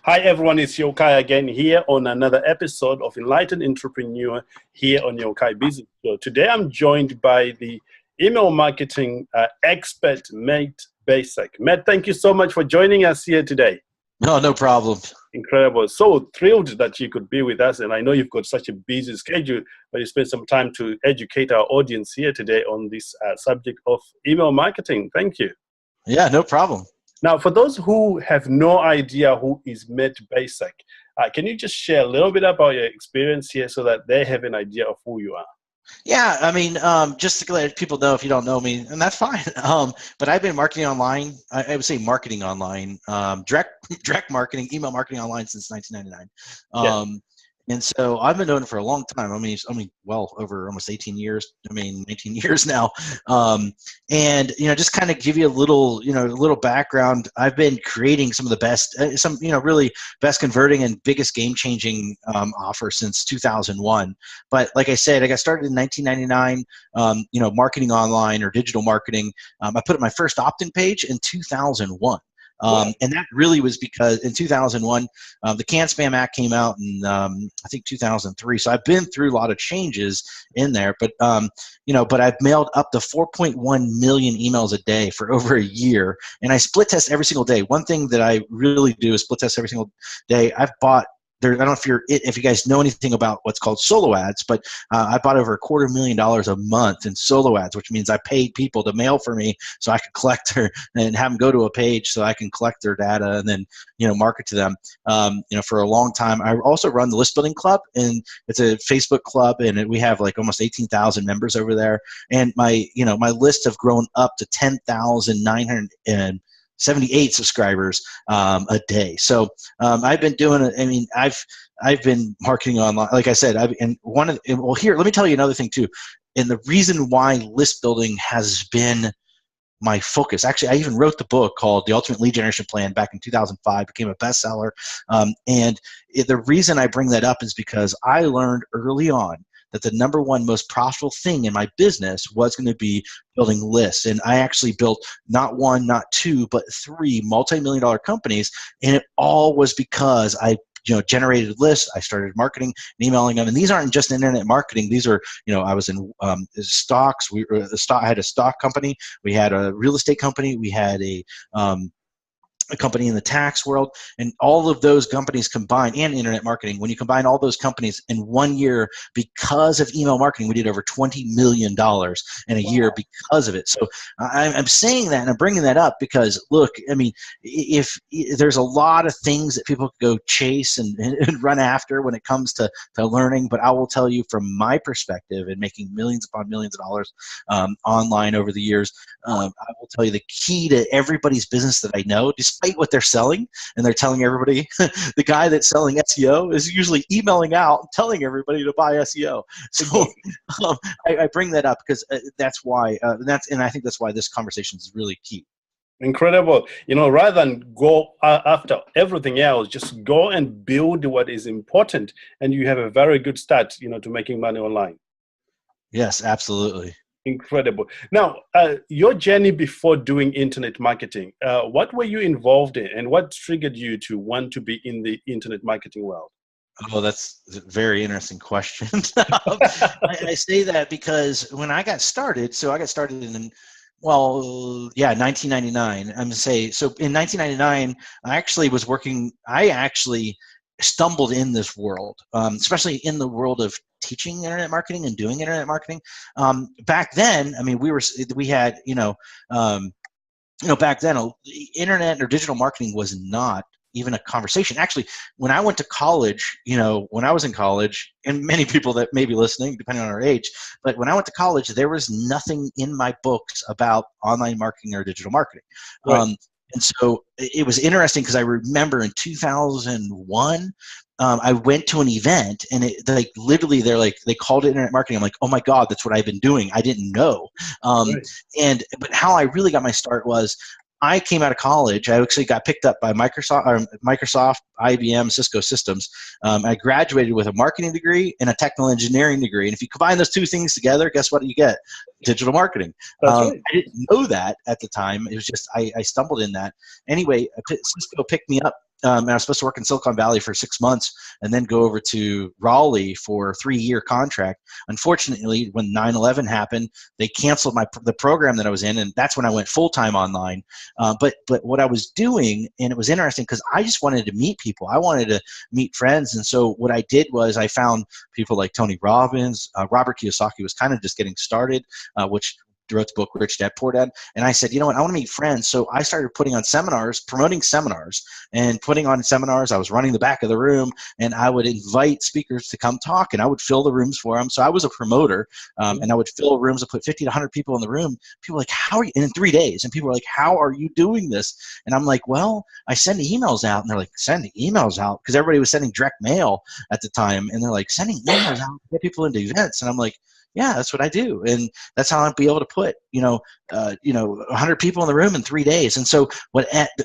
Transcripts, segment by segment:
Hi everyone, it's Yokai again here on another episode of Enlightened Entrepreneur here on Yokai Business Show. Today I'm joined by the email marketing expert, Matt Bacak. Matt, thank you so much for joining us here today. No problem. Incredible. So thrilled that you could be with us, and I know you've got such a busy schedule, but you spent some time to educate our audience here today on this subject of email marketing. Thank you. Yeah, no problem. Now, for those who have no idea who is Matt Bacak, can you just share a little bit about your experience here so that they have an idea of who you are? Yeah, I mean, just to let people know if you don't know me, and that's fine. But I've been marketing online. I would say marketing online, direct marketing, email marketing online since 1999. Yeah. And so I've been doing it for a long time. I mean, well over almost 18 years. 19 years now. And just kind of give you a little background. I've been creating some of the best, really best converting and biggest game changing offers since 2001. But like I said, I got started in 1999. Marketing online or digital marketing. I put up my first opt-in page in 2001. And that really was because in 2001, the Can Spam Act came out in, I think 2003. So I've been through a lot of changes in there, but I've mailed up to 4.1 million emails a day for over a year. And I split test every single day. One thing that I really do is split test every single day. I've bought, I don't know if you guys know anything about what's called solo ads, but I bought over $250,000 a month in solo ads, which means I paid people to mail for me so I could collect their and have them go to a page so I can collect their data and then market to them. For a long time. I also run the List Building Club, and it's a Facebook club, and we have like almost 18,000 members over there. And my list have grown up to 10,978 subscribers a day. So I've been doing it. I mean, I've been marketing online. Like I said, let me tell you another thing too. And the reason why list building has been my focus. Actually, I even wrote the book called The Ultimate Lead Generation Plan back in 2005, became a bestseller. And the reason I bring that up is because I learned early on that the number one most profitable thing in my business was going to be building lists. And I actually built not one, not two, but three multi-million-dollar companies. And it all was because I generated lists. I started marketing and emailing them. And these aren't just internet marketing. These are, I was in stocks. I had a stock company. We had a real estate company. We had a company in the tax world, and all of those companies combined, and internet marketing, when you combine all those companies in 1 year, because of email marketing, we did over $20 million in a year because of it. So I'm saying that, and I'm bringing that up because, look, I mean, if there's a lot of things that people could go chase and run after when it comes to learning, but I will tell you from my perspective and making millions upon millions of dollars online over the years, I will tell you the key to everybody's business that I know, despite what they're selling, and they're telling everybody, the guy that's selling SEO is usually emailing out and telling everybody to buy SEO. So I bring that up because that's why, and I think that's why this conversation is really key. Incredible. Rather than go after everything else, just go and build what is important, and you have a very good start, to making money online. Yes, absolutely. Incredible. Now, your journey before doing internet marketing, what were you involved in, and what triggered you to want to be in the internet marketing world? Oh, that's a very interesting question. I say that because when I got started, I got started in 1999. I'm going to say, so in 1999, I actually stumbled in this world, especially in the world of teaching internet marketing and doing internet marketing. Back then, I mean, back then, internet or digital marketing was not even a conversation. Actually, when I went to college, when I was in college, and many people that may be listening, depending on our age, but when I went to college, there was nothing in my books about online marketing or digital marketing. Right. And so it was interesting because I remember in 2001, I went to an event, and literally they called it internet marketing. I'm like, oh my God, that's what I've been doing. I didn't know. Right. But how I really got my start was I came out of college. I actually got picked up by Microsoft, IBM, Cisco Systems. I graduated with a marketing degree and a technical engineering degree. And if you combine those two things together, guess what you get? Digital marketing. Right. I didn't know that at the time. It was just I stumbled in that. Anyway, Cisco picked me up and I was supposed to work in Silicon Valley for 6 months and then go over to Raleigh for a 3-year contract. Unfortunately, when 9/11 happened, they canceled the program that I was in, and that's when I went full-time online. But what I was doing, and it was interesting because I just wanted to meet people. I wanted to meet friends, and so what I did was I found people like Tony Robbins. Robert Kiyosaki was kind of just getting started, which wrote the book Rich Dad Poor Dad. And I said, you know what, I want to meet friends. So I started putting on seminars, promoting seminars, and putting on seminars. I was running the back of the room, and I would invite speakers to come talk, and I would fill the rooms for them. So I was a promoter, and I would fill rooms and put 50 to 100 people in the room. People were like, how are you, in 3 days? And people were like, how are you doing this? And I'm like, well, I send emails out. And they're like, sending emails out? Because everybody was sending direct mail at the time. And they're like, sending emails out to get people into events. And I'm like, yeah, that's what I do. And that's how I'd be able to put, 100 people in the room in 3 days. And so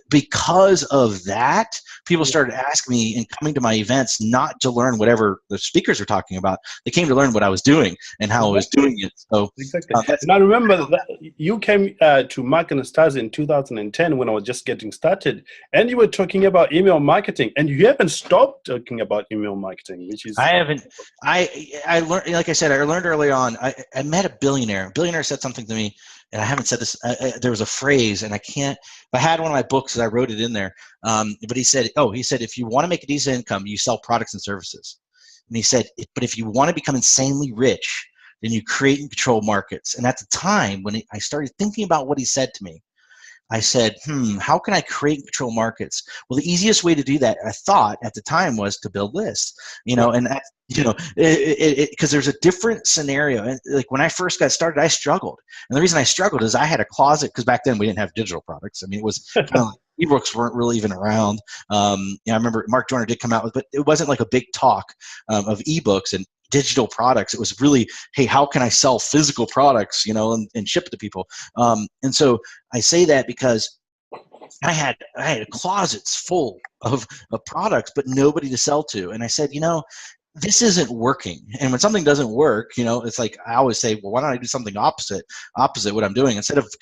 because of that, people started asking me and coming to my events, not to learn whatever the speakers were talking about. They came to learn what I was doing and how I was doing it. So exactly. And I remember that you came to Mark and Stars in 2010 when I was just getting started, and you were talking about email marketing, and you haven't stopped talking about email marketing, which is... I haven't. I learned, like I said, I learned early on. I met a billionaire. A billionaire said something to me, and I haven't said this. There was a phrase, and I can't. I had one of my books, and I wrote it in there. But he said, if you want to make a decent income, you sell products and services. And he said, but if you want to become insanely rich, then you create and control markets. And at the time when I started thinking about what he said to me, I said, how can I create and control markets? Well, the easiest way to do that, I thought at the time, was to build lists, and that, because there's a different scenario. And like when I first got started, I struggled. And the reason I struggled is I had a closet, because back then we didn't have digital products. I mean, it was kind of like ebooks weren't really even around. I remember Mark Joyner did come out with, but it wasn't like a big talk of ebooks and digital products. It was really, hey, how can I sell physical products, and ship it to people? And so I say that because I had closets full of products, but nobody to sell to. And I said, this isn't working. And when something doesn't work, it's like I always say, well, why don't I do something opposite what I'm doing? Instead of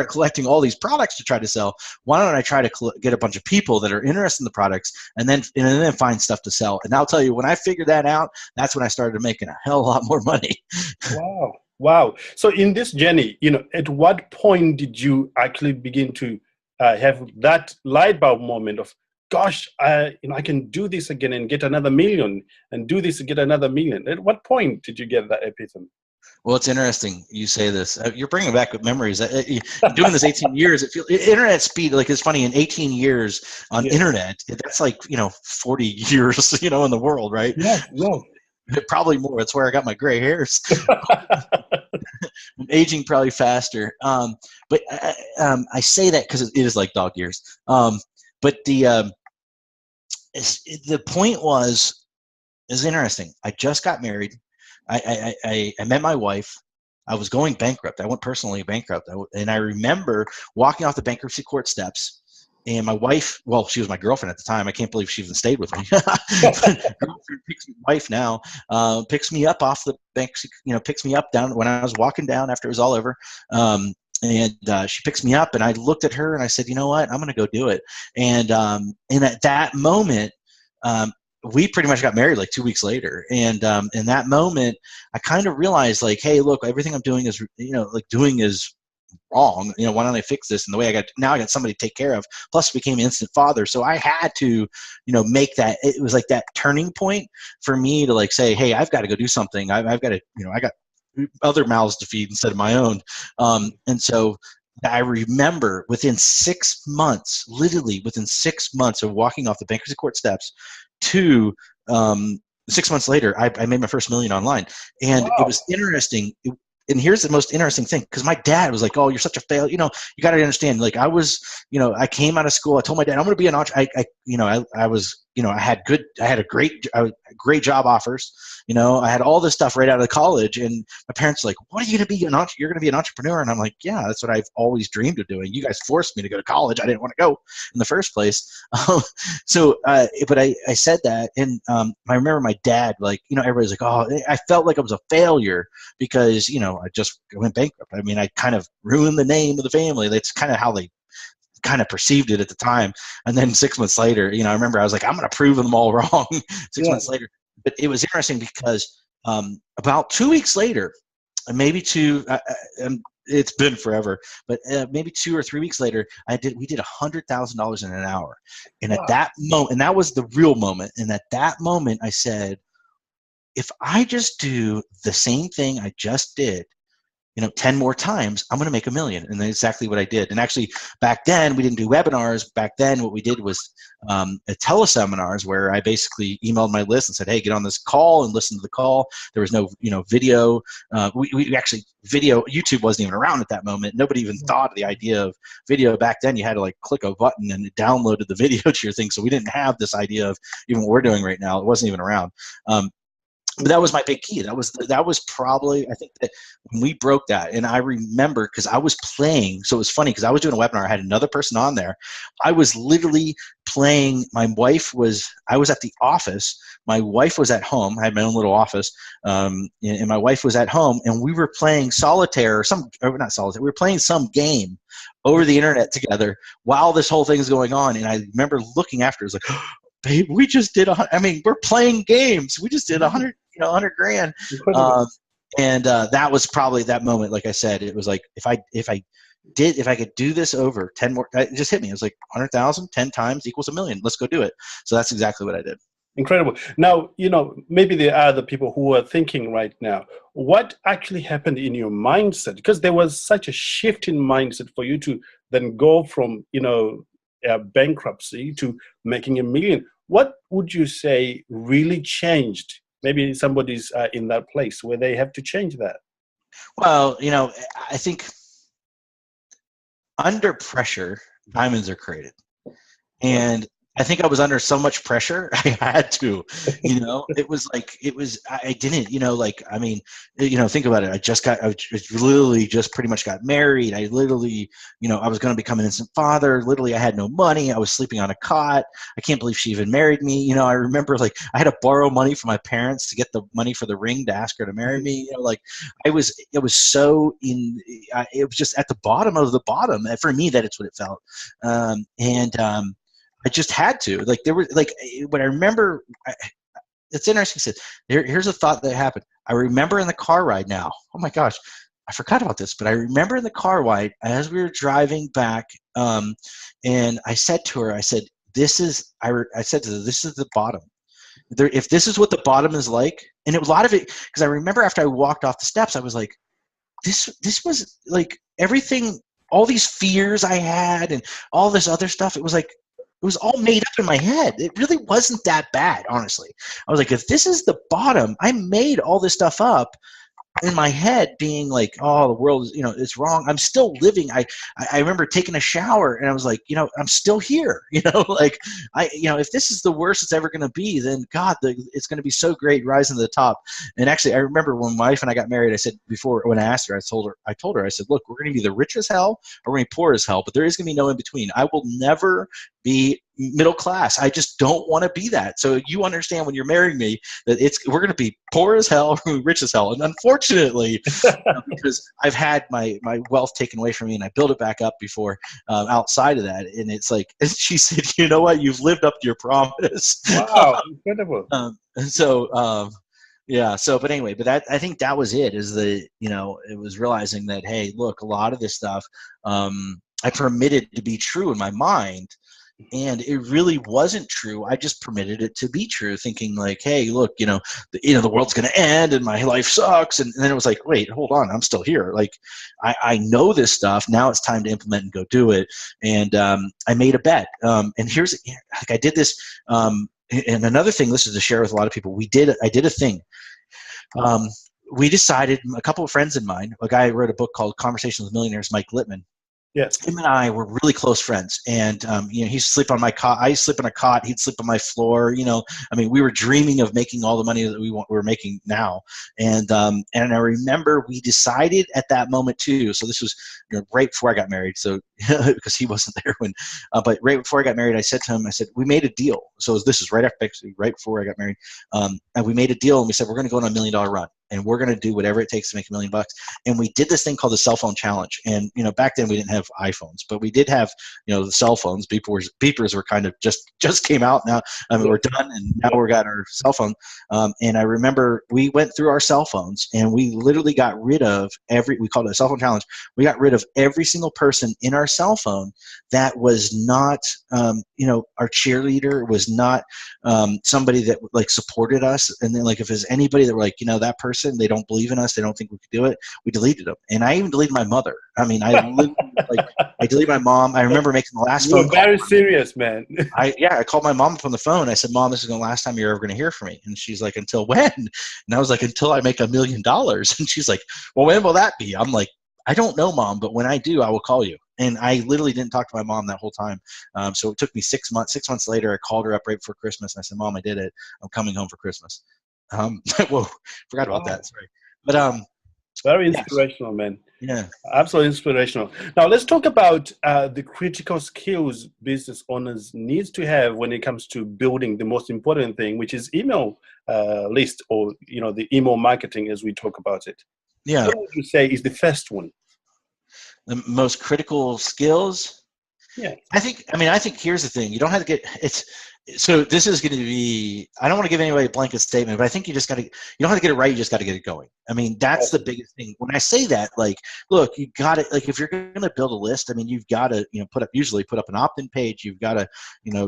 collecting all these products to try to sell, why don't I try to get a bunch of people that are interested in the products and then find stuff to sell? And I'll tell you, when I figured that out, that's when I started making a hell of a lot more money. Wow. So in this journey, at what point did you actually begin to have that light bulb moment of, gosh, I can do this again and get another million, and do this and get another million? At what point did you get that epiphany? Well, it's interesting you say this. You're bringing back memories. Doing this 18 years, internet speed, like it's funny, in 18 years on internet, that's like, 40 years, in the world, right? Yeah. Probably more. That's where I got my gray hairs. I'm aging probably faster. But I say that because it is like dog years. But the point is interesting. I just got married. I met my wife. I was going bankrupt. I went personally bankrupt. And I remember walking off the bankruptcy court steps, and my wife, well, she was my girlfriend at the time. I can't believe she even stayed with me. Wife now, picks me up off the bankruptcy, picks me up down when I was walking down after it was all over. And she picks me up, and I looked at her and I said, you know what, I'm going to go do it. And at that moment, we pretty much got married like 2 weeks later. And in that moment, I kind of realized, like, hey, look, everything I'm doing is, doing is wrong. Why don't I fix this? And the way I got somebody to take care of, plus became an instant father. So I had to, make that, it was like that turning point for me to like say, hey, I've got to go do something. I've got to, I got other mouths to feed instead of my own. And so I remember within 6 months, literally within 6 months of walking off the bankruptcy court steps to 6 months later, I made my first $1 million online. And It was interesting. And here's the most interesting thing, because my dad was like, oh, you're such a failure. You got to understand, like I was, I came out of school. I told my dad, I'm going to be an entrepreneur. I was, I had a great job offers. I had all this stuff right out of college, and my parents were like, what are you going to be? You're going to be an entrepreneur? And I'm like, yeah, that's what I've always dreamed of doing. You guys forced me to go to college. I didn't want to go in the first place. But I said that. And I remember my dad, like, everybody's like, oh, I felt like I was a failure because, I just went bankrupt. I mean, I kind of ruined the name of the family. That's kind of how they kind of perceived it at the time. And then 6 months later, I remember I was like, I'm going to prove them all wrong 6 months later. But it was interesting because about 2 weeks later, maybe it's been forever, but maybe 2 or 3 weeks later, we did $100,000 in an hour. And at that moment, and that was the real moment. And at that moment, I said, if I just do the same thing I just did, 10 more times, I'm going to make $1 million. And that's exactly what I did. And actually, back then, we didn't do webinars. Back then, what we did was teleseminars where I basically emailed my list and said, hey, get on this call and listen to the call. There was no, video. We actually, YouTube wasn't even around at that moment. Nobody even thought of the idea of video. Back then, you had to click a button and it downloaded the video to your thing. So we didn't have this idea of even what we're doing right now. It wasn't even around. But that was my big key. That was probably, I think that when we broke that, and I remember because I was playing, so it was funny because I was doing a webinar, I had another person on there. I was literally playing, I was at the office, my wife was at home, I had my own little office, and my wife was at home, and we were playing solitaire, or not solitaire, we were playing some game over the internet together while this whole thing is going on. And I remember looking after, it was like, babe, we just did we're playing games. We just did 100 grand. And that was probably that moment. Like I said, it was like, if I could do this over 10 more, it just hit me. It was like 100,000, 10 times equals $1 million. Let's go do it. So that's exactly what I did. Incredible. Now, maybe there are other people who are thinking right now, what actually happened in your mindset? Because there was such a shift in mindset for you to then go from, bankruptcy to making $1 million. What would you say really changed? Maybe somebody's in that place where they have to change that. Well, I think under pressure, diamonds are created. And I think I was under so much pressure. I had to, it was, I didn't, think about it. I literally just pretty much got married. I literally, I was going to become an instant father. Literally, I had no money. I was sleeping on a cot. I can't believe she even married me. I remember I had to borrow money from my parents to get the money for the ring to ask her to marry me. It was just at the bottom of the bottom for me, that it's what it felt. I just had to. When I remember, it's interesting. Here's a thought that happened. I remember in the car ride now. Oh my gosh, I forgot about this. But I remember in the car ride as we were driving back, and I said to her, I said, this is the bottom. If this is what the bottom is like, and a lot of it, because I remember after I walked off the steps, I was like, this was like everything, all these fears I had and all this other stuff. It was all made up in my head. It really wasn't that bad, honestly. I was like, if this is the bottom, I made all this stuff up in my head, being like, oh, the world is, it's wrong. I'm still living. I remember taking a shower and I was like, I'm still here. If this is the worst it's ever going to be, then God, it's going to be so great rising to the top. And actually, I remember when my wife and I got married, I said before, when I asked her, I told her, I said, look, we're going to be the rich as hell or we're going to be poor as hell, but there is going to be no in between. I will never be middle class. I just don't want to be that. So you understand when you're marrying me that we're going to be poor as hell, or rich as hell. And unfortunately, because I've had my wealth taken away from me and I built it back up before outside of that. And it's like, and she said, you know what? You've lived up to your promise. Wow. Incredible. But anyway, I think that was it, it was realizing that, hey, look, a lot of this stuff, I permitted to be true in my mind. And it really wasn't true. I just permitted it to be true, thinking like, hey, look, the world's going to end and my life sucks. And then it was like, wait, hold on, I'm still here. Like, I know this stuff. Now it's time to implement and go do it. And I made a bet. And I did this. And another thing, this is to share with a lot of people. I did a thing. We decided, a couple of friends of mine, a guy who wrote a book called Conversations with Millionaires, Mike Littman. Yes. Him and I were really close friends, and he'd sleep on my cot. I sleep on a cot. He'd sleep on my floor. We were dreaming of making all the money that we're making now. And I remember we decided at that moment too. So this was right before I got married. So because he wasn't there but right before I got married, I said to him, we made a deal. So this is right before I got married, and we made a deal, and we said we're going to go on $1 million run. and we're going to do whatever it takes to make $1 million. And we did this thing called the cell phone challenge. And, back then we didn't have iPhones, but we did have, the cell phones. Beepers were kind of just came out now. I mean, we're done, and now we've got our cell phone. And I remember we went through our cell phones, and we literally got rid of we called it a cell phone challenge. We got rid of every single person in our cell phone that was not, our cheerleader, was not somebody that like supported us. And then like if there's anybody that were like, that person, they don't believe in us, they don't think we could do it, we deleted them. And I even deleted my mother. I mean, I deleted my mom. I remember making the last phone call. Very serious, man. I called my mom up on the phone. I said, Mom, this is the last time you're ever going to hear from me. And she's like, until when? And I was like, until I make $1 million. And she's like, well, when will that be? I'm like, I don't know, Mom, but when I do, I will call you. And I literally didn't talk to my mom that whole time. So it took me 6 months. 6 months later, I called her up right before Christmas. And I said, Mom, I did it. I'm coming home for Christmas. Whoa, forgot about that. Sorry. But very inspirational, man. Yeah. Absolutely inspirational. Now, let's talk about the critical skills business owners needs to have when it comes to building the most important thing, which is email list, or, the email marketing as we talk about it. Yeah. What would you say is the first one? The most critical skills? Yeah. I think here's the thing. You don't have to so this is going to be, I don't want to give anybody a blanket statement, but I think you don't have to get it right. You just got to get it going. I mean, that's the biggest thing. When I say that, like, look, you got to, like, if you're going to build a list, I mean, you've got to, put up an opt-in page. You've got to,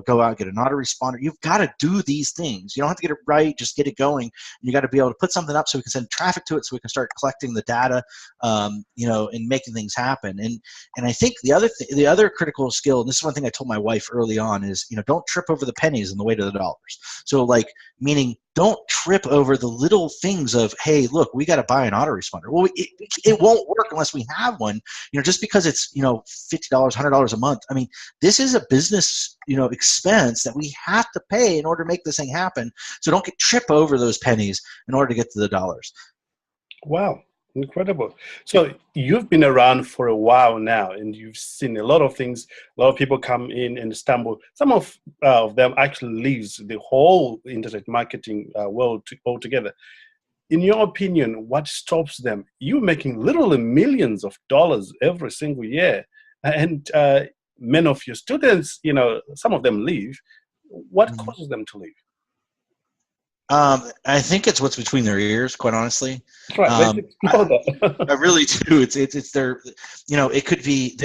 go out and get an autoresponder. You've got to do these things. You don't have to get it right. Just get it going. You got to be able to put something up so we can send traffic to it, so we can start collecting the data, and making things happen. And I think the other critical skill, and this is one thing I told my wife early on, is, don't trip over the pennies on the way to the dollars. So, like, meaning don't trip over the little things of, hey, look, we got to buy an autoresponder. Well, it won't work unless we have one. Just because it's $50, $100 a month. I mean, this is a business expense that we have to pay in order to make this thing happen. So don't trip over those pennies in order to get to the dollars. Wow. Incredible. So you've been around for a while now, and you've seen a lot of things. A lot of people come in and stumble. Some of them actually leaves the whole internet marketing world altogether. In your opinion, what stops them? You're making literally millions of dollars every single year, and many of your students, some of them leave. What causes them to leave? I think it's what's between their ears, quite honestly. Right. I really do. It's their, it could be,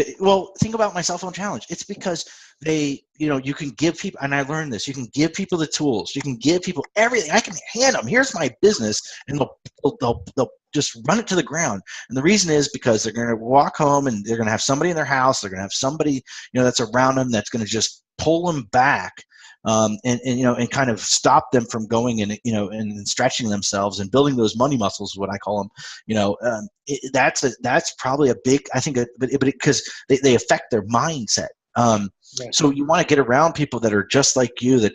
think about my cell phone challenge. It's because you can give people, and I learned this, you can give people the tools, you can give people everything. I can hand them, here's my business, and they'll just run it to the ground. And the reason is because they're going to walk home and they're going to have somebody in their house. They're going to have somebody, that's around them that's going to just pull them back. And kind of stop them from going and stretching themselves and building those money muscles is what I call them. That's probably a big, I think, but because they affect their mindset. So you want to get around people that are just like you, that,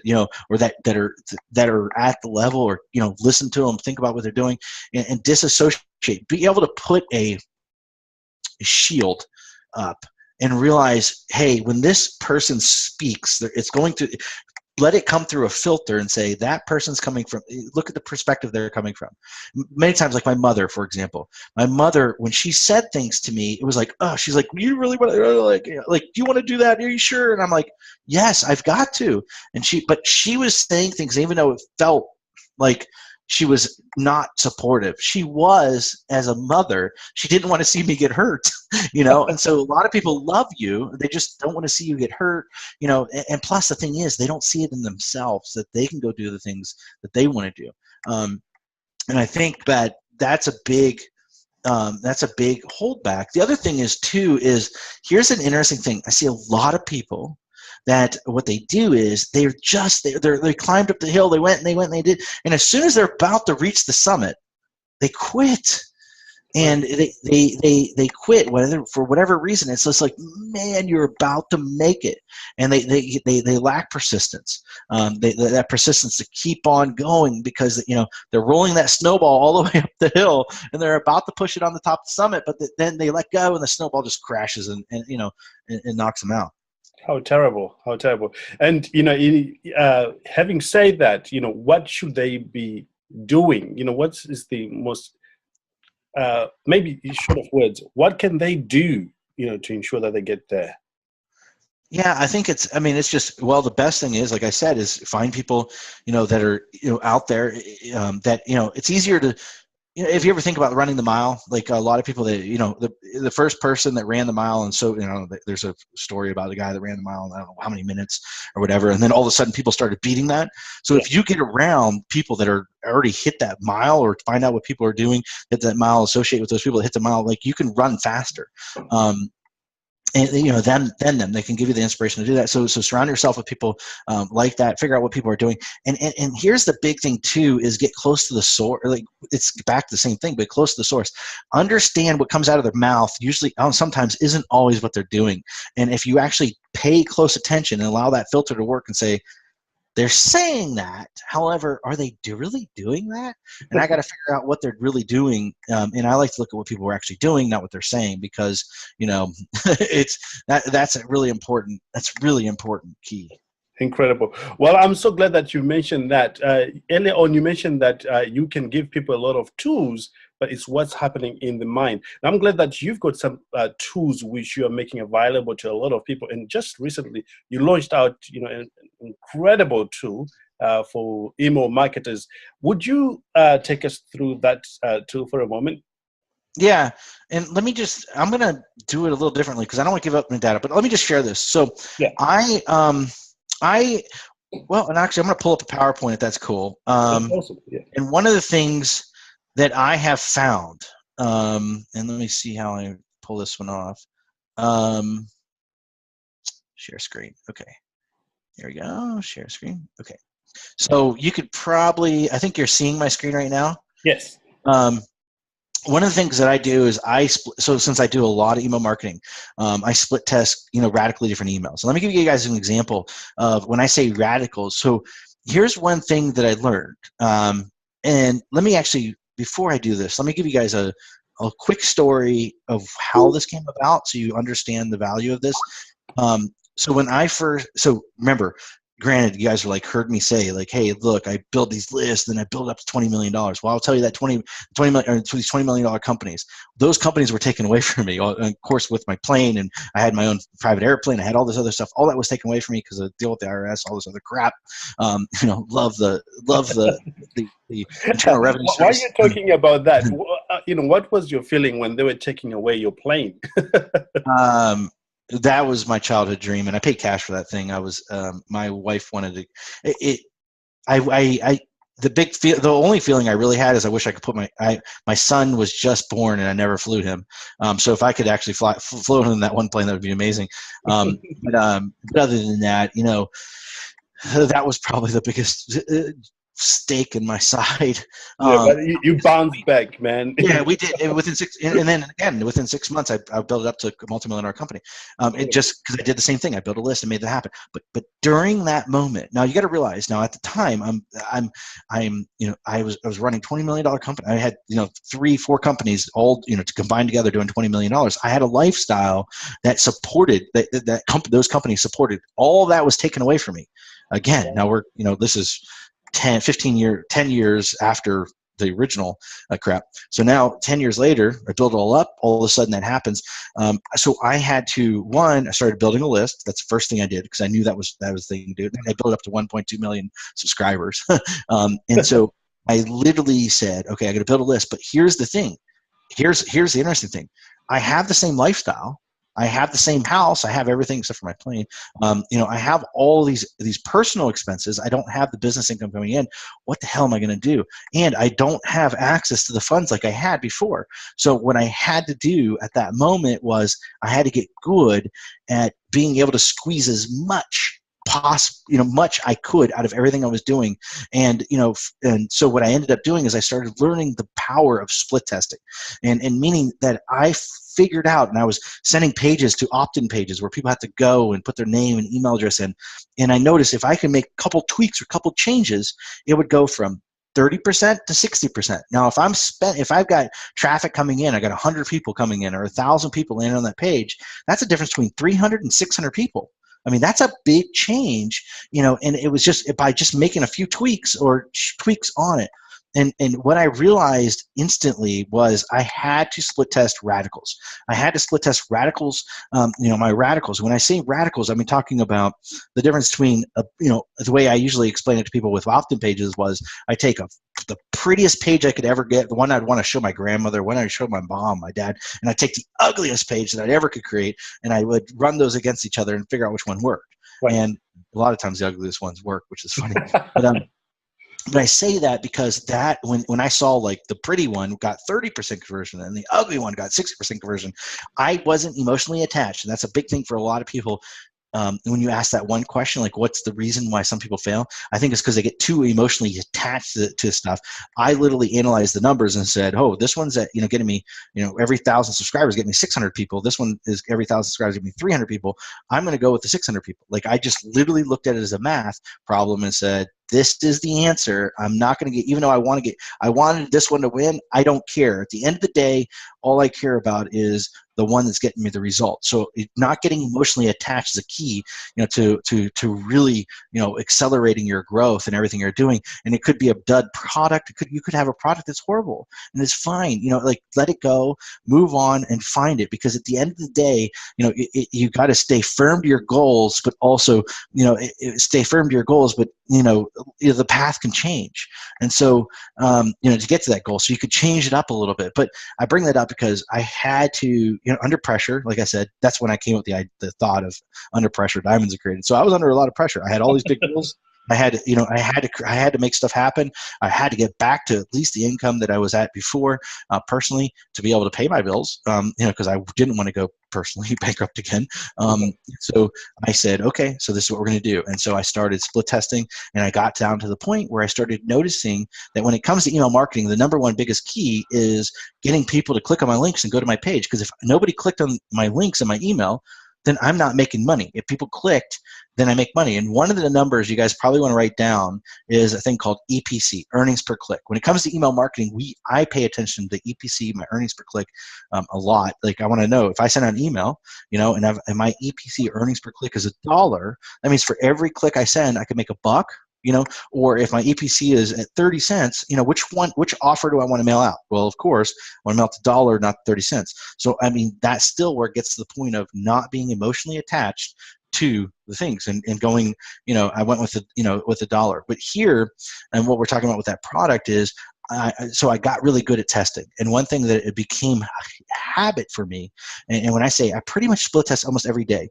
or that are at the level, or, listen to them, think about what they're doing, and disassociate, be able to put a shield up and realize, hey, when this person speaks, it's going to let it come through a filter and say, that person's coming from, look at the perspective they're coming from. Many times, like my mother, for example, when she said things to me, it was like, oh, she's like, you really want to, like, do you want to do that? Are you sure? And I'm like, yes, I've got to. But she was saying things, even though it felt like she was not supportive. She was, as a mother, she didn't want to see me get hurt, and so a lot of people love you. They just don't want to see you get hurt, and plus the thing is, they don't see it in themselves that they can go do the things that they want to do. And I think that's a big holdback. The other thing is here's an interesting thing. I see a lot of people that what they do is they climbed up the hill, they went and they did, and as soon as they're about to reach the summit, they quit. And they quit for whatever reason. It's just like, man, you're about to make it, and they lack persistence. That persistence to keep on going, because they're rolling that snowball all the way up the hill, and they're about to push it on the top of the summit, but then they let go, and the snowball just crashes and knocks them out. How terrible! How terrible! And having said that, what should they be doing? What is the most, maybe short of words, what can they do, to ensure that they get there? Yeah, I think it's just, well, the best thing is, like I said, is find people, that are, out there, that, it's easier to, if you ever think about running the mile, like a lot of people that, the first person that ran the mile, and so, there's a story about the guy that ran the mile in I don't know how many minutes or whatever, and then all of a sudden people started beating that. So if you get around people that are already hit that mile, or find out what people are doing at that mile, associate with those people that hit the mile, like you can run faster. And then they can give you the inspiration to do that. So surround yourself with people like that. Figure out what people are doing. And here's the big thing too: is get close to the source. Like, it's back to the same thing, but close to the source. Understand what comes out of their mouth. Usually, sometimes isn't always what they're doing. And if you actually pay close attention and allow that filter to work and say, they're saying that, however, are they really doing that? And I got to figure out what they're really doing. And I like to look at what people are actually doing, not what they're saying, because, that's a really important, key. Incredible. Well, I'm so glad that you mentioned that. Earlier on, you mentioned that you can give people a lot of tools, but it's what's happening in the mind. And I'm glad that you've got some tools which you are making available to a lot of people. And just recently, you launched out, an incredible tool for email marketers. Would you take us through that tool for a moment? Yeah, and I'm going to do it a little differently because I don't want to give up my data, but let me just share this. So yeah. Well, and actually, I'm going to pull up a PowerPoint if that's cool. That's awesome. Yeah. And one of the things that I have found, and let me see how I pull this one off. Share screen. Okay. There we go. Share screen. Okay. So you could probably, I think you're seeing my screen right now. Yes. One of the things that I do is so since I do a lot of email marketing, I split test, radically different emails. So let me give you guys an example of when I say radical. So here's one thing that I learned. And let me actually, before I do this, let me give you guys a quick story of how this came about so you understand the value of this. So remember, granted, you guys are heard me say hey, look, I build these lists, then I build up to $20 million. Well, I'll tell you that 20 million, or these $20 million companies, those companies were taken away from me. Of course, with my plane, and I had my own private airplane, I had all this other stuff. All that was taken away from me because of the deal with the IRS, all this other crap. Love the internal revenue service. Why are you talking about that? What was your feeling when they were taking away your plane? That was my childhood dream, and I paid cash for that thing. My wife wanted to. The only feeling I really had is I wish I could put my son was just born and I never flew him. So if I could actually float him in that one plane, that would be amazing. But other than that, that was probably the biggest stake in my side. But you bounced back, man. Yeah, we did. Within 6 months, I built it up to a multi-million-dollar company. It just because I did the same thing. I built a list and made that happen. But during that moment, now you got to realize. Now at the time, I was running $20 million company. I had 3-4 companies all to combine together doing $20 million. I had a lifestyle that supported those companies supported. All that was taken away from me. Again, now we're this is 10 years after the original crap. So now 10 years later, I build it all up. All of a sudden that happens. So I had to, I started building a list. That's the first thing I did because I knew that was the thing to do. I built up to 1.2 million subscribers. And so I literally said, okay, I got to build a list, but here's the thing. Here's the interesting thing. I have the same lifestyle. I have the same house. I have everything except for my plane. I have all these personal expenses. I don't have the business income coming in. What the hell am I going to do? And I don't have access to the funds like I had before. So what I had to do at that moment was I had to get good at being able to squeeze as much much I could out of everything I was doing. And so what I ended up doing is I started learning the power of split testing, and meaning that I figured out, and I was sending pages to opt-in pages where people had to go and put their name and email address in. And I noticed if I could make a couple tweaks or a couple changes, it would go from 30% to 60%. Now, if I've got traffic coming in, I got 100 people coming in or 1,000 people landing on that page, that's a difference between 300 and 600 people. I mean, that's a big change, and it was just by just making a few tweaks on it. and what I realized instantly was I had to split test radicals. I had to split test radicals, my radicals. When I say radicals, I'm talking about the difference between, the way I usually explain it to people with opt-in pages was I take the prettiest page I could ever get, the one I'd want to show my grandmother, one I'd show my mom, my dad, and I'd take the ugliest page that I ever could create, and I would run those against each other and figure out which one worked. Right. And a lot of times the ugliest ones work, which is funny. But I say that because that when I saw like the pretty one got 30% conversion and the ugly one got 60% conversion, I wasn't emotionally attached. And that's a big thing for a lot of people. When you ask that one question, like what's the reason why some people fail, I think it's because they get too emotionally attached to stuff. I literally analyzed the numbers and said, oh, this one's at, getting me, every 1,000 subscribers get me 600 people. This one is every 1,000 subscribers get me 300 people. I'm going to go with the 600 people. Like I just literally looked at it as a math problem and said, this is the answer. I'm not going to get, even though I wanted this one to win, I don't care. At the end of the day, all I care about is the one that's getting me the result. So not getting emotionally attached is a key, to really, accelerating your growth and everything you're doing. And it could be a dud product. You could have a product that's horrible and it's fine. Like let it go, move on and find it. Because at the end of the day, you got to stay firm to your goals, but also, stay firm to your goals, but the path can change. And so, to get to that goal, so you could change it up a little bit. But I bring that up because I had to, under pressure, like I said, that's when I came up with the thought of under pressure diamonds are created. So I was under a lot of pressure. I had all these big goals. I had to make stuff happen. I had to get back to at least the income that I was at before, personally, to be able to pay my bills, because I didn't want to go personally bankrupt again. So I said, okay, so this is what we're going to do. And so I started split testing, and I got down to the point where I started noticing that when it comes to email marketing, the number one biggest key is getting people to click on my links and go to my page. Because if nobody clicked on my links in my email, then I'm not making money. If people clicked, then I make money. And one of the numbers you guys probably want to write down is a thing called EPC, earnings per click. When it comes to email marketing, I pay attention to EPC, my earnings per click, a lot. Like I want to know if I send out an email, and my EPC earnings per click is $1, that means for every click I send, I can make $1. Or if my EPC is at 30 cents, which offer do I want to mail out? Well, of course, I want to mail out the $1, not 30 cents. So, that's still where it gets to the point of not being emotionally attached to the things and going, I went with with $1. But here, and what we're talking about with that product is, so I got really good at testing. And one thing that it became a habit for me, and when I say I pretty much split test almost every day,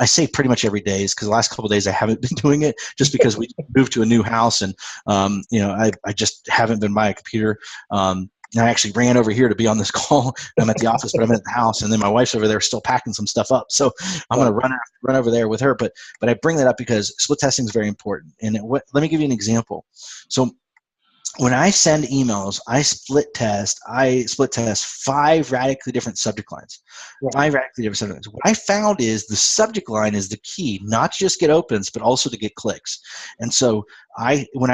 I say pretty much every day is because the last couple of days I haven't been doing it just because we moved to a new house and, I just haven't been by a computer. And I actually ran over here to be on this call. I'm at the office, but I'm at the house, and then my wife's over there still packing some stuff up. So I'm going to run over there with her. But I bring that up because split testing is very important. And let me give you an example. So when I send emails, I split test 5 radically different subject lines. Right. 5 radically different subject lines. What I found is the subject line is the key, not to just get opens, but also to get clicks. And so when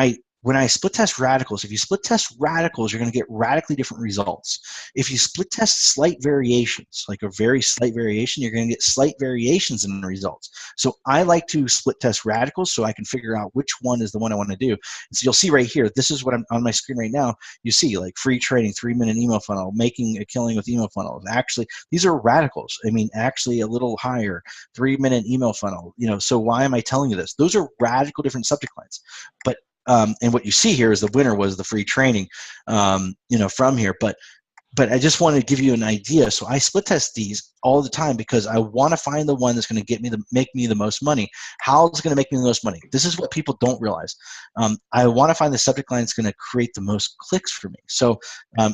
I split test radicals, if you split test radicals, you're going to get radically different results. If you split test slight variations, like a very slight variation, you're going to get slight variations in the results. So I like to split test radicals so I can figure out which one is the one I want to do. And so you'll see right here, this is what I'm on my screen right now. You see like free training, 3-minute email funnel, making a killing with email funnels. Actually, these are radicals. Actually a little higher, 3-minute email funnel. So why am I telling you this? Those are radical different subject lines. But and what you see here is the winner was the free training, from here. But I just wanted to give you an idea. So I split test these all the time because I want to find the one that's going to make me the most money. How is it going to make me the most money? This is what people don't realize. I want to find the subject line that's going to create the most clicks for me. So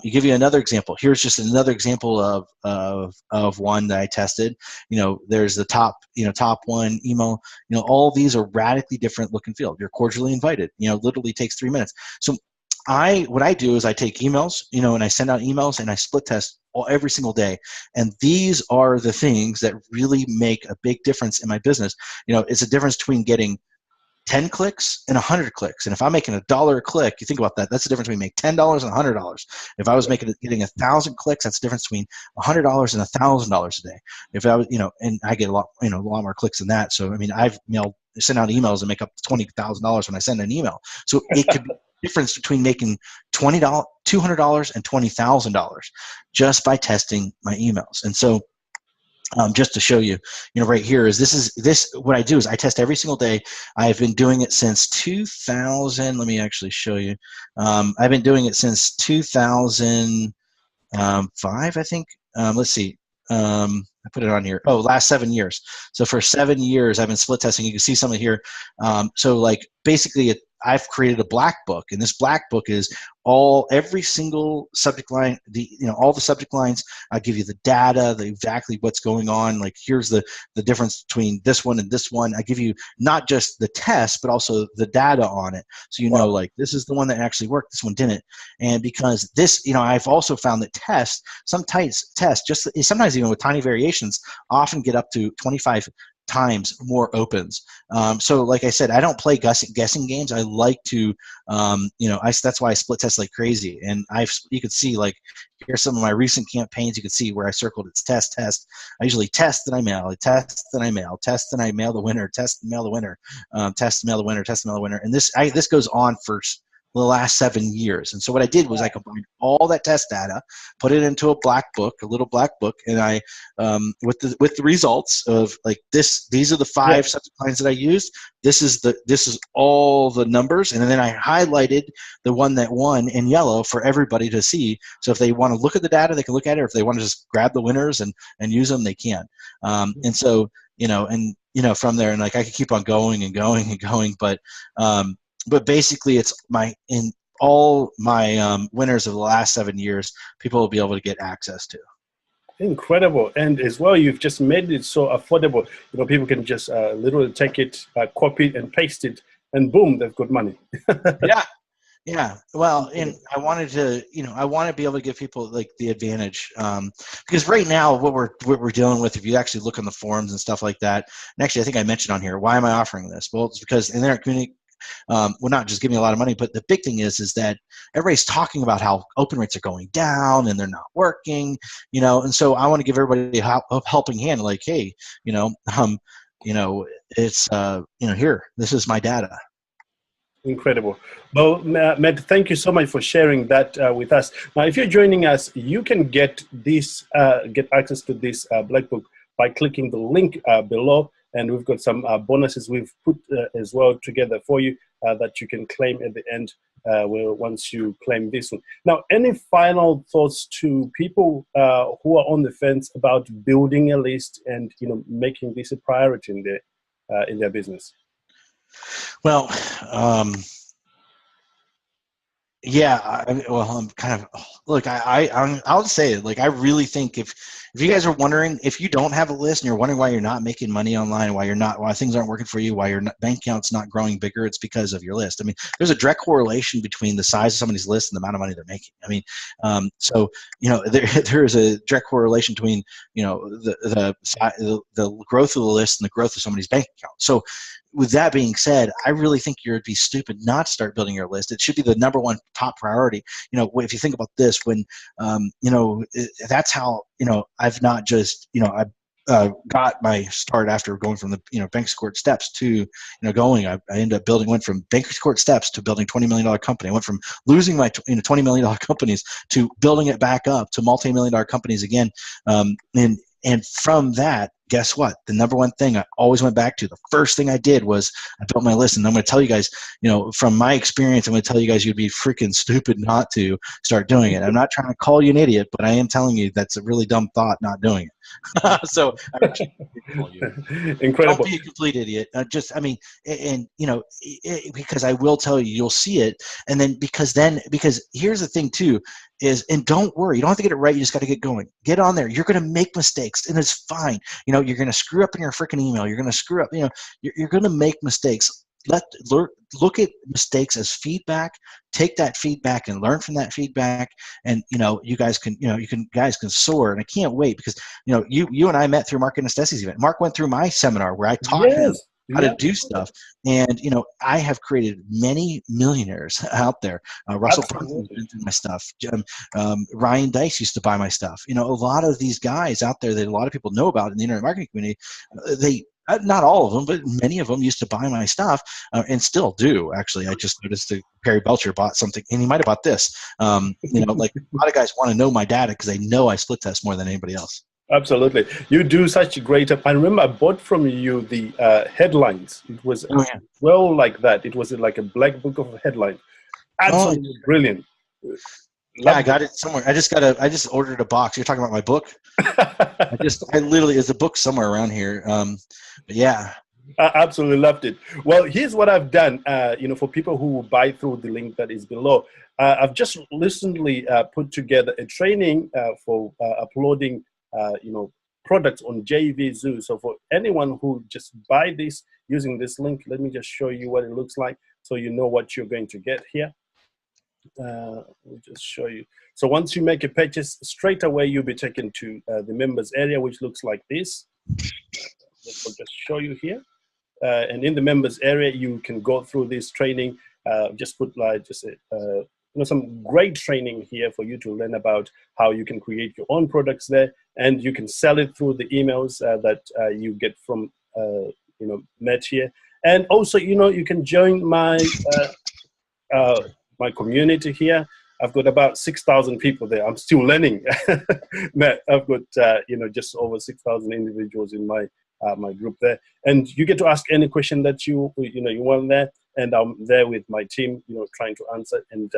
you give you another example. Here's just another example of one that I tested. There's the top one email. All these are radically different look and feel. You're cordially invited. Literally takes 3 minutes. So what I do is I take emails, and I send out emails and I split test every single day. And these are the things that really make a big difference in my business. It's a difference between getting 10 clicks and 100 clicks. And if I'm making $1 a click, you think about that, that's the difference between making $10 and $100. If I was getting 1,000 clicks, that's the difference between $100 and $1,000 a day. If I was, and I get a lot more clicks than that. So, I've mailed send out emails and make up $20,000 when I send an email. So it could be the difference between making $200 and $20,000 just by testing my emails. And so just to show you, right here is this what I do is I test every single day. I've been doing it since 2000. Let me actually show you. I've been doing it since 2005, I think. Let's see. I put it on here. Oh, last 7 years. So for 7 years, I've been split testing. You can see some of here. So like basically, I've created a black book, and this black book is every single subject line. All the subject lines. I give you the data, exactly what's going on. Like here's the difference between this one and this one. I give you not just the test, but also the data on it. So like this is the one that actually worked. This one didn't. And because this, I've also found that some tests, just sometimes even with tiny variations, often get up to 25 times more opens. So like I said, I don't play guessing games. I like to, that's why I split test like crazy. And you could see, like, here's some of my recent campaigns. You can see where I circled it's test. I usually test, then I mail, test, then I mail, test, then I mail the winner, test, mail the winner, test, mail the winner, test, mail the winner. And this goes on for the last 7 years. And so what I did was I combined all that test data, put it into a little black book, and I, with the results of like these are the 5 subject lines that I used. This is all the numbers, and then I highlighted the one that won in yellow for everybody to see. So if they want to look at the data, they can look at it. Or if they want to just grab the winners and use them, they can. And so from there, and like I could keep on going and going and going, but basically, it's all my winners of the last 7 years, people will be able to get access to. Incredible. And as well, you've just made it so affordable. People can just literally take it, copy it, and paste it, and boom, they've got money. Yeah. Well, and I wanted to, I want to be able to give people like the advantage, because right now what we're dealing with, if you actually look on the forums and stuff like that, and actually I think I mentioned on here, why am I offering this? Well, it's because in their community, not just giving a lot of money, but the big thing is that everybody's talking about how open rates are going down and they're not working, and so I want to give everybody a helping hand, like, hey, it's here, this is my data. Incredible. Well, Matt, thank you so much for sharing that with us. Now, if you're joining us, you can get access to this black book by clicking the link below. And we've got some bonuses we've put as well together for you that you can claim at the end once you claim this one. Now, any final thoughts to people who are on the fence about building a list and making this a priority in their business? Well, yeah. I'm kind of look. I'll just say it. Like, I really think if you guys are wondering, if you don't have a list and you're wondering why you're not making money online, why things aren't working for you, why your bank account's not growing bigger, it's because of your list. I mean, there's a direct correlation between the size of somebody's list and the amount of money they're making. I mean, so there is a direct correlation between the growth of the list and the growth of somebody's bank account. So, with that being said, I really think you'd be stupid not to start building your list. It should be the #1 top priority. If you think about this, when that's how I've not just I got my start after going from the bankruptcy court steps to I ended up went from bankruptcy court steps to building $20 million company. I went from losing my $20 million companies to building it back up to multi-million-dollar companies again, and from that, guess what? The #1 thing I always went back to, the first thing I did was I built my list. And I'm going to tell you guys, from my experience, I'm going to tell you guys you'd be freaking stupid not to start doing it. I'm not trying to call you an idiot, but I am telling you that's a really dumb thought not doing it. So I actually call you. Incredible. Don't be a complete idiot. Because I will tell you, you'll see it. And then because here's the thing too, and don't worry, you don't have to get it right. You just got to get going. Get on there. You're going to make mistakes, and it's fine. You're going to screw up in your freaking email. You're going to screw up. You're going to make mistakes. Look at mistakes as feedback. Take that feedback and learn from that feedback. And you guys can soar. And I can't wait because you and I met through Mark and Stacey's event. Mark went through my seminar where I taught him how to do stuff. And I have created many millionaires out there. Russell Brunson's been through my stuff. Ryan Dice used to buy my stuff. A lot of these guys out there that a lot of people know about in the internet marketing community, Not all of them, but many of them used to buy my stuff and still do. Actually, I just noticed that Perry Belcher bought something, and he might have bought this. Like a lot of guys want to know my data because they know I split test more than anybody else. Absolutely. You do such a great. I remember I bought from you the headlines. It was well like that. It was like a black book of headlines. Absolutely brilliant. Yeah, I got it somewhere. I just ordered a box. You're talking about my book? I literally, there's a book somewhere around here. But yeah. I absolutely loved it. Well, here's what I've done, for people who buy through the link that is below. I've just recently put together a training for uploading, products on JVZoo. So for anyone who just buy this using this link, let me just show you what it looks like so you know what you're going to get here. I'll just show you. So once you make a purchase, straight away you'll be taken to the members area, which looks like this. I'll just show you here. And in the members area, you can go through this training. Just put some great training here for you to learn about how you can create your own products there, and you can sell it through the emails that you get from Matt here. And also, you can join my my community here. I've got about 6,000 people there. I'm still learning. Matt, I've got just over 6,000 individuals in my my group there, and you get to ask any question that you want there, and I'm there with my team, trying to answer and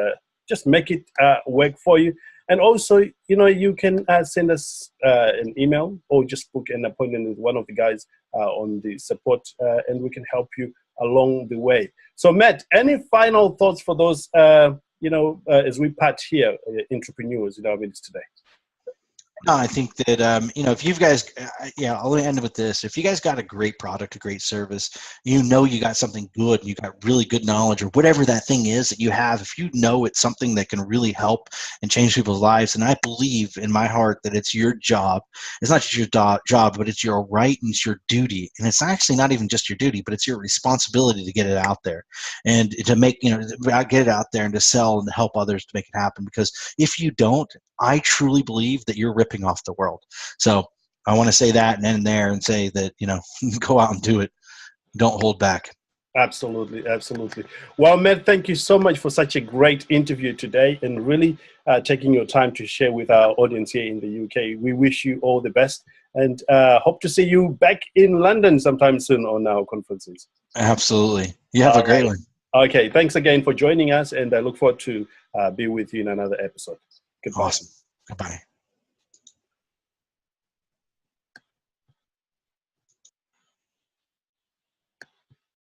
just make it work for you. And also, you can send us an email or just book an appointment with one of the guys on the support, and we can help you along the way. So, Matt, any final thoughts for those, as we part here, entrepreneurs in our midst today? No, I think that, if you guys, I'll end with this. If you guys got a great product, a great service, you got something good, you got really good knowledge or whatever that thing is that you have, if you know it's something that can really help and change people's lives, and I believe in my heart that it's your job. It's not just your job, but it's your right and it's your duty. And it's actually not even just your duty, but it's your responsibility to get it out there and to make, get it out there and to sell and to help others to make it happen. Because if you don't, I truly believe that you're ripping off the world. So I want to say that and end there and say that, go out and do it. Don't hold back. Absolutely. Absolutely. Well, Matt, thank you so much for such a great interview today and really taking your time to share with our audience here in the UK. We wish you all the best and hope to see you back in London sometime soon on our conferences. Absolutely. You have a great one. Okay. Thanks again for joining us, and I look forward to be with you in another episode. Goodbye. Awesome. Goodbye.